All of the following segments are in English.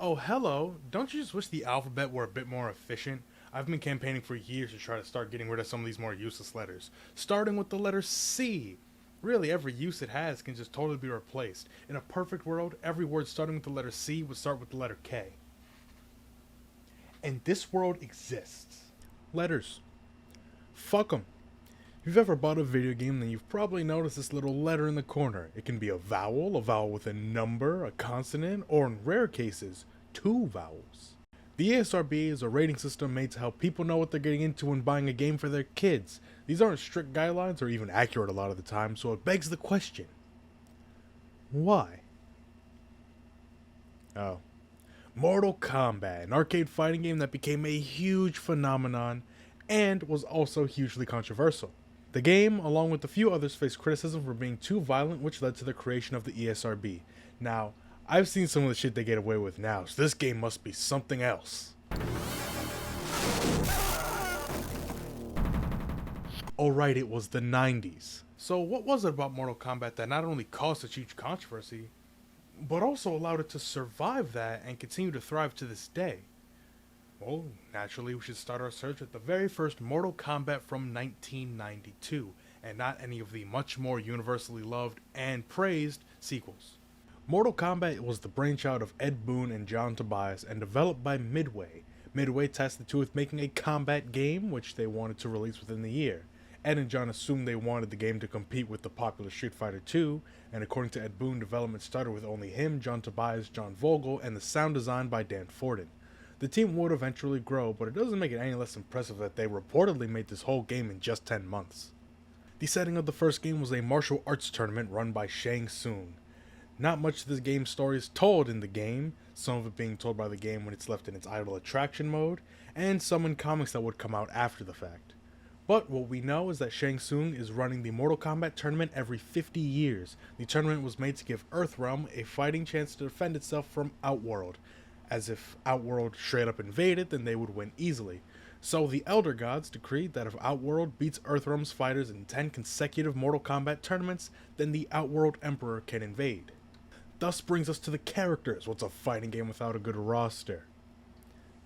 Oh, hello. Don't you just wish the alphabet were a bit more efficient? I've been campaigning for years to try to start getting rid of some of these more useless letters, starting with the letter C. Really, every use it has can just totally be replaced. In a perfect world, every word starting with the letter C would start with the letter K. And this world exists. Letters. Fuck 'em. If you've ever bought a video game, then you've probably noticed this little letter in the corner. It can be a vowel with a number, a consonant, or in rare cases, two vowels. The ESRB is a rating system made to help people know what they're getting into when buying a game for their kids. These aren't strict guidelines or even accurate a lot of the time, so it begs the question, why? Oh. Mortal Kombat, an arcade fighting game that became a huge phenomenon and was also hugely controversial. The game, along with a few others, faced criticism for being too violent, which led to the creation of the ESRB. Now, I've seen some of the shit they get away with now, so this game must be something else. Alright, it was the 90s. So what was it about Mortal Kombat that not only caused such huge controversy, but also allowed it to survive that and continue to thrive to this day? Well, naturally we should start our search with the very first Mortal Kombat from 1992, and not any of the much more universally loved and praised sequels. Mortal Kombat was the brainchild of Ed Boon and John Tobias and developed by Midway. Midway tasked the two with making a combat game, which they wanted to release within the year. Ed and John assumed they wanted the game to compete with the popular Street Fighter II, and according to Ed Boon, development started with only him, John Tobias, John Vogel, and the sound design by Dan Forden. The team would eventually grow, but it doesn't make it any less impressive that they reportedly made this whole game in just 10 months. The setting of the first game was a martial arts tournament run by Shang Tsung. Not much of the game's story is told in the game, some of it being told by the game when it's left in its idle attraction mode, and some in comics that would come out after the fact. But what we know is that Shang Tsung is running the Mortal Kombat tournament every 50 years. The tournament was made to give Earthrealm a fighting chance to defend itself from Outworld, as if Outworld straight up invaded, then they would win easily. So the Elder Gods decreed that if Outworld beats Earthrealm's fighters in 10 consecutive Mortal Kombat tournaments, then the Outworld Emperor can invade. Thus brings us to the characters. What's a fighting game without a good roster?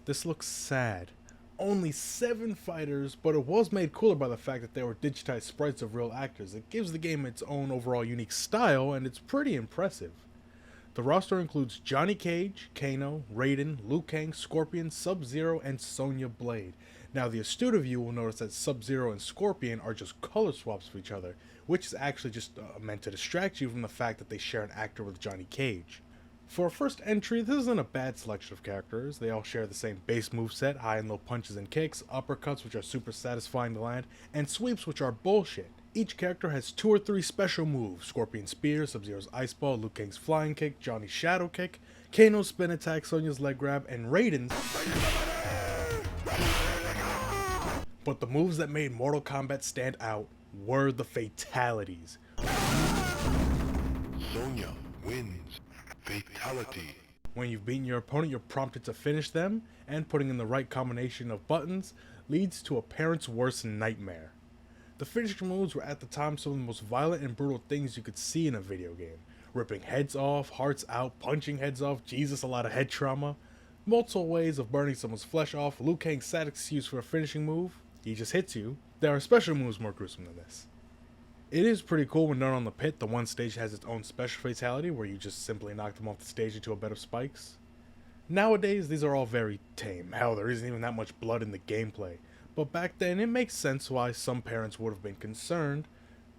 This looks sad. Only 7 fighters, but it was made cooler by the fact that they were digitized sprites of real actors. It gives the game its own overall unique style, and it's pretty impressive. The roster includes Johnny Cage, Kano, Raiden, Liu Kang, Scorpion, Sub-Zero, and Sonya Blade. Now the astute of you will notice that Sub-Zero and Scorpion are just color swaps of each other, which is actually just meant to distract you from the fact that they share an actor with Johnny Cage. For a first entry, this isn't a bad selection of characters. They all share the same base moveset, high and low punches and kicks, uppercuts which are super satisfying to land, and sweeps which are bullshit. Each character has 2 or 3 special moves: Scorpion's Spear, Sub-Zero's Ice Ball, Liu Kang's Flying Kick, Johnny's Shadow Kick, Kano's Spin Attack, Sonya's Leg Grab, and Raiden's... But the moves that made Mortal Kombat stand out were the fatalities. Sonya wins. Fatality. When you've beaten your opponent, you're prompted to finish them, and putting in the right combination of buttons leads to a parent's worst nightmare. The finishing moves were at the time some of the most violent and brutal things you could see in a video game. Ripping heads off, hearts out, punching heads off, Jesus, a lot of head trauma. Multiple ways of burning someone's flesh off. Liu Kang's sad excuse for a finishing move: he just hits you. There are special moves more gruesome than this. It is pretty cool when done on the pit. The one stage has its own special fatality where you just simply knock them off the stage into a bed of spikes. Nowadays, these are all very tame. Hell, there isn't even that much blood in the gameplay. But back then, it makes sense why some parents would have been concerned,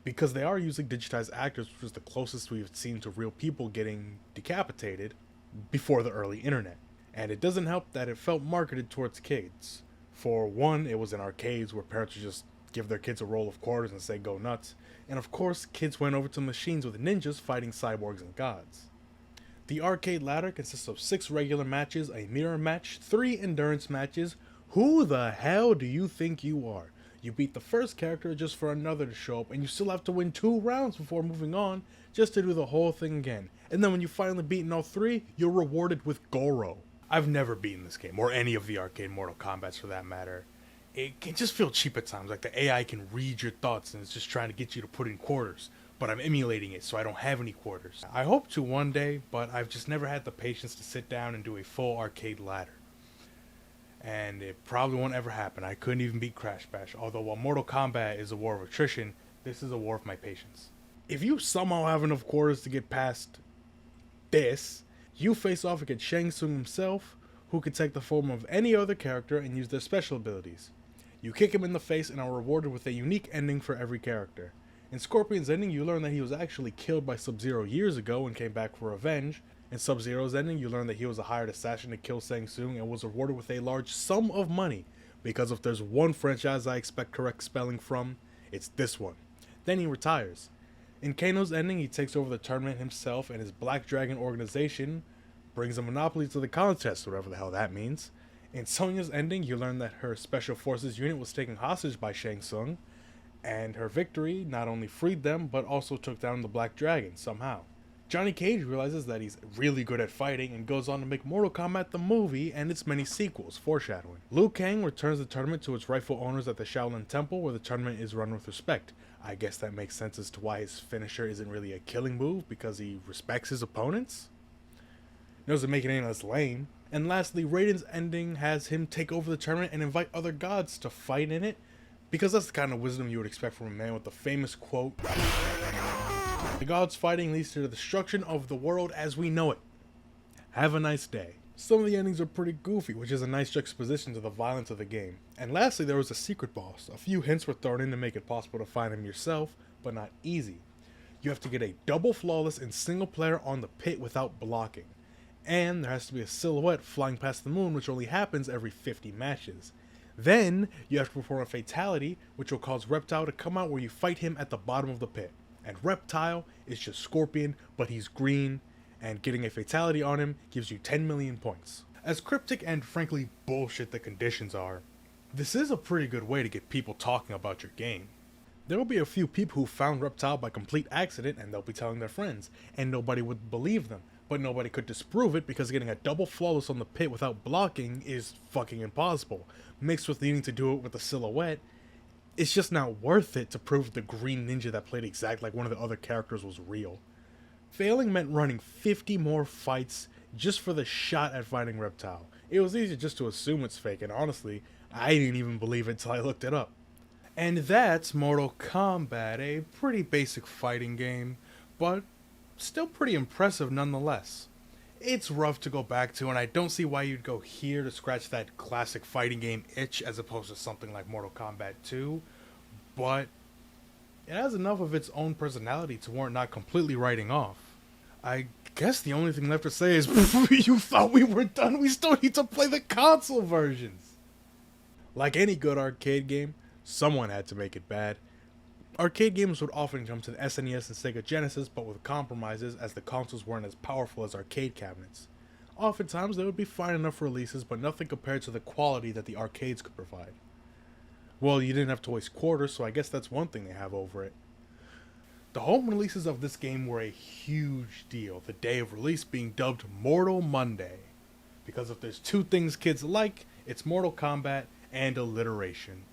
because they are using digitized actors, which was the closest we've seen to real people getting decapitated before the early internet. And it doesn't help that it felt marketed towards kids. For one, it was in arcades where parents would just give their kids a roll of quarters and say go nuts. And of course, kids went over to machines with ninjas fighting cyborgs and gods. The arcade ladder consists of 6 regular matches, a mirror match, 3 endurance matches. Who the hell do you think you are? You beat the first character just for another to show up, and you still have to win 2 rounds before moving on, just to do the whole thing again. And then when you've finally beaten all 3, you're rewarded with Goro. I've never beaten this game, or any of the arcade Mortal Kombats for that matter. It can just feel cheap at times, like the AI can read your thoughts and it's just trying to get you to put in quarters. but I'm emulating it so I don't have any quarters. I hope to one day, but I've just never had the patience to sit down and do a full arcade ladder. And it probably won't ever happen. I couldn't even beat Crash Bash, although while Mortal Kombat is a war of attrition, this is a war of my patience. If you somehow have enough quarters to get past this, you face off against Shang Tsung himself, who can take the form of any other character and use their special abilities. You kick him in the face and are rewarded with a unique ending for every character. In Scorpion's ending, you learn that he was actually killed by Sub-Zero years ago and came back for revenge. In Sub-Zero's ending, you learn that he was a hired assassin to kill Shang Tsung and was rewarded with a large sum of money, because if there's one franchise I expect correct spelling from, it's this one. Then he retires. In Kano's ending, he takes over the tournament himself, and his Black Dragon organization brings a monopoly to the contest, whatever the hell that means. In Sonya's ending, you learn that her Special Forces unit was taken hostage by Shang Tsung, and her victory not only freed them, but also took down the Black Dragon somehow. Johnny Cage realizes that he's really good at fighting and goes on to make Mortal Kombat the movie and its many sequels, foreshadowing. Liu Kang returns the tournament to its rightful owners at the Shaolin Temple, where the tournament is run with respect. I guess that makes sense as to why his finisher isn't really a killing move, because he respects his opponents? It doesn't make it any less lame. And lastly, Raiden's ending has him take over the tournament and invite other gods to fight in it, because that's the kind of wisdom you would expect from a man with the famous quote, "The gods fighting leads to the destruction of the world as we know it. Have a nice day." Some of the endings are pretty goofy, which is a nice juxtaposition to the violence of the game. And lastly, there was a secret boss. A few hints were thrown in to make it possible to find him yourself, but not easy. You have to get a double flawless in single player on the pit without blocking. And there has to be a silhouette flying past the moon, which only happens every 50 matches. Then, you have to perform a fatality, which will cause Reptile to come out where you fight him at the bottom of the pit. And Reptile is just Scorpion, but he's green, and getting a fatality on him gives you 10 million points. As cryptic and frankly bullshit the conditions are, this is a pretty good way to get people talking about your game. There will be a few people who found Reptile by complete accident, and they'll be telling their friends, and nobody would believe them. But nobody could disprove it, because getting a double flawless on the pit without blocking is fucking impossible. Mixed with needing to do it with a silhouette, it's just not worth it to prove the green ninja that played exactly like one of the other characters was real. Failing meant running 50 more fights just for the shot at fighting Reptile. It was easy just to assume it's fake, and honestly, I didn't even believe it until I looked it up. And that's Mortal Kombat, a pretty basic fighting game, but still pretty impressive nonetheless. It's rough to go back to, and I don't see why you'd go here to scratch that classic fighting game itch as opposed to something like Mortal Kombat 2, but it has enough of its own personality to warrant not completely writing off. I guess the only thing left to say is, you thought we were done? We still need to play the console versions! Like any good arcade game, someone had to make it bad. Arcade games would often come to the SNES and Sega Genesis, but with compromises, as the consoles weren't as powerful as arcade cabinets. Oftentimes, they would be fine enough releases, but nothing compared to the quality that the arcades could provide. Well, you didn't have to waste quarters, so I guess that's one thing they have over it. The home releases of this game were a huge deal, the day of release being dubbed Mortal Monday. Because if there's two things kids like, it's Mortal Kombat and alliteration.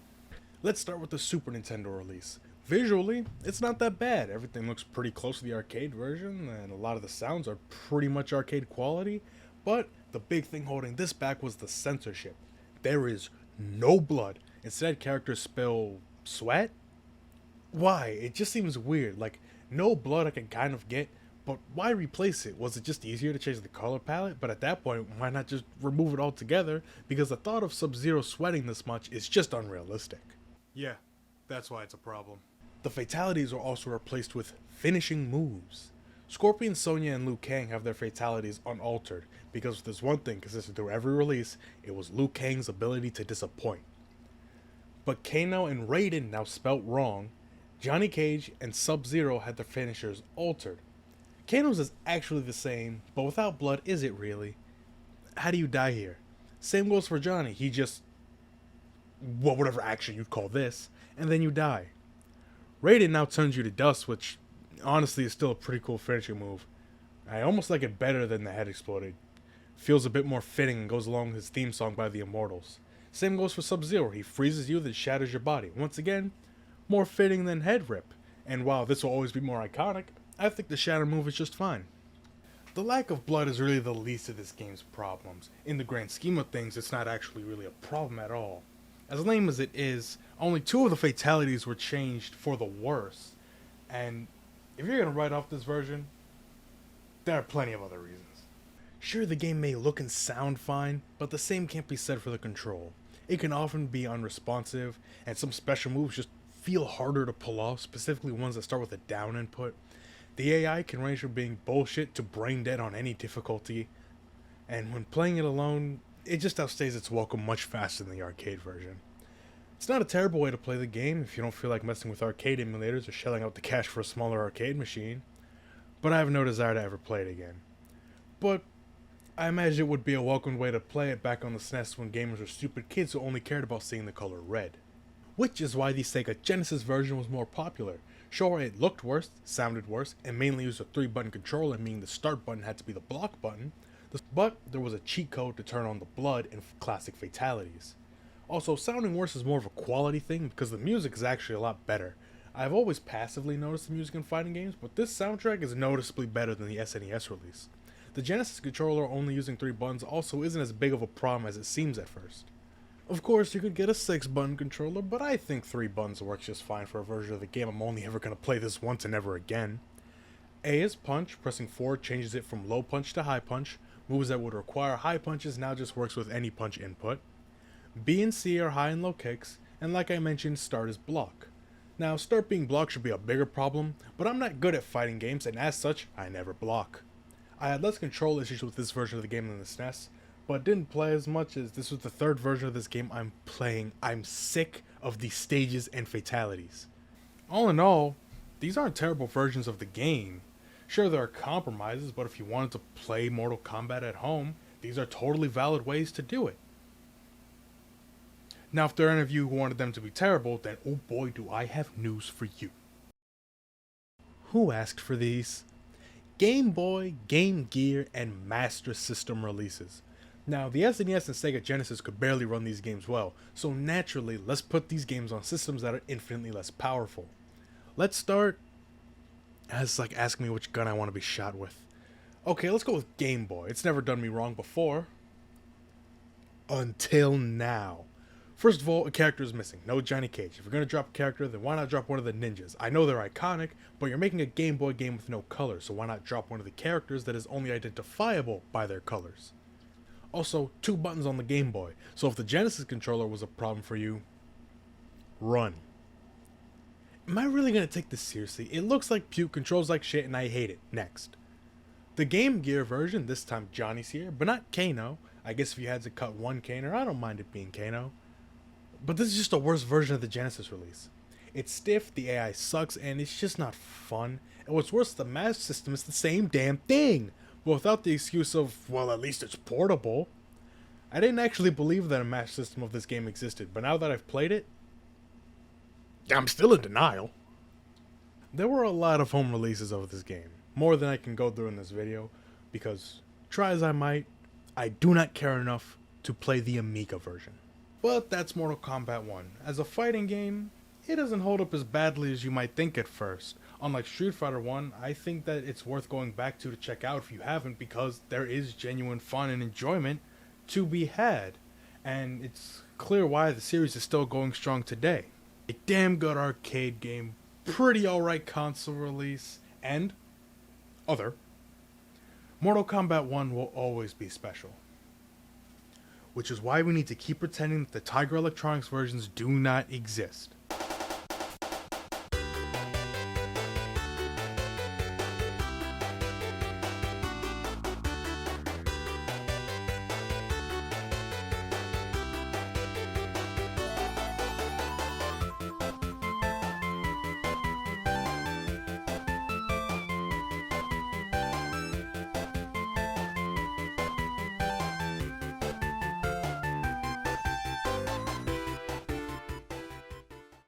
Let's start with the Super Nintendo release. Visually, it's not that bad. Everything looks pretty close to the arcade version, and a lot of the sounds are pretty much arcade quality, but the big thing holding this back was the censorship. There is no blood. Instead, characters spill sweat? Why? It just seems weird. Like, no blood I can kind of get, but why replace it? Was it just easier to change the color palette? But at that point, why not just remove it altogether? Because the thought of Sub-Zero sweating this much is just unrealistic. Yeah, that's why it's a problem. The fatalities are also replaced with finishing moves. Scorpion, Sonya, and Liu Kang have their fatalities unaltered, because if there's one thing consistent through every release, it was Liu Kang's ability to disappoint. But Kano and Raiden, now spelt wrong, Johnny Cage and Sub-Zero had their finishers altered. Kano's is actually the same, but without blood, is it really? How do you die here? Same goes for Johnny, he just, well, whatever action you'd call this, and then you die. Raiden now turns you to dust, which honestly is still a pretty cool finishing move. I almost like it better than the head exploded. Feels a bit more fitting and goes along with his theme song by the Immortals. Same goes for Sub-Zero, he freezes you then shatters your body. Once again, more fitting than head rip. And while this will always be more iconic, I think the shatter move is just fine. The lack of blood is really the least of this game's problems. In the grand scheme of things, it's not actually really a problem at all. As lame as it is, only 2 of the fatalities were changed for the worse. And if you're going to write off this version, there are plenty of other reasons. Sure, the game may look and sound fine, but the same can't be said for the control. It can often be unresponsive, and some special moves just feel harder to pull off, specifically ones that start with a down input. The AI can range from being bullshit to brain dead on any difficulty, and when playing it alone, it just outstays its welcome much faster than the arcade version. It's not a terrible way to play the game if you don't feel like messing with arcade emulators or shelling out the cash for a smaller arcade machine, but I have no desire to ever play it again. But I imagine it would be a welcomed way to play it back on the SNES when gamers were stupid kids who only cared about seeing the color red. Which is why the Sega Genesis version was more popular. Sure, it looked worse, sounded worse, and mainly used a 3-button controller, meaning the start button had to be the block button, but there was a cheat code to turn on the blood and classic fatalities. Also, sounding worse is more of a quality thing because the music is actually a lot better. I've always passively noticed the music in fighting games, but this soundtrack is noticeably better than the SNES release. The Genesis controller only using 3 buttons also isn't as big of a problem as it seems at first. Of course, you could get a 6-button controller, but I think 3 buttons works just fine for a version of the game I'm only ever going to play this once and never again. A is punch, pressing forward changes it from low punch to high punch. Moves that would require high punches now just works with any punch input. B and C are high and low kicks, and like I mentioned, start is block. Now, start being blocked should be a bigger problem, but I'm not good at fighting games, and as such, I never block. I had less control issues with this version of the game than the SNES, but didn't play as much as this was the 3rd version of this game I'm playing. I'm sick of these stages and fatalities. All in all, these aren't terrible versions of the game. Sure, there are compromises, but if you wanted to play Mortal Kombat at home, these are totally valid ways to do it. Now, if there are any of you who wanted them to be terrible, then oh boy do I have news for you. Who asked for these? Game Boy, Game Gear, and Master System releases. Now, the SNES and Sega Genesis could barely run these games well, so naturally, let's put these games on systems that are infinitely less powerful. Let's start... It's like asking me which gun I want to be shot with. Okay, let's go with Game Boy. It's never done me wrong before. Until now. First of all, a character is missing. No Johnny Cage. If you're going to drop a character, then why not drop one of the ninjas? I know they're iconic, but you're making a Game Boy game with no colors, so why not drop one of the characters that is only identifiable by their colors? Also, 2 buttons on the Game Boy, so if the Genesis controller was a problem for you, run. Am I really going to take this seriously? It looks like puke, controls like shit, and I hate it. Next. The Game Gear version, this time Johnny's here, but not Kano. I guess if you had to cut one Kano, I don't mind it being Kano. But this is just a worse version of the Genesis release. It's stiff, the AI sucks, and it's just not fun. And what's worse, the Master System is the same damn thing, but without the excuse of, well, at least it's portable. I didn't actually believe that a Master System of this game existed, but now that I've played it, I'm still in denial. There were a lot of home releases of this game, more than I can go through in this video, because, try as I might, I do not care enough to play the Amiga version. But that's Mortal Kombat 1. As a fighting game, it doesn't hold up as badly as you might think at first. Unlike Street Fighter 1, I think that it's worth going back to check out if you haven't, because there is genuine fun and enjoyment to be had. And it's clear why the series is still going strong today. A damn good arcade game, pretty alright console release, and other. Mortal Kombat 1 will always be special. Which is why we need to keep pretending that the Tiger Electronics versions do not exist.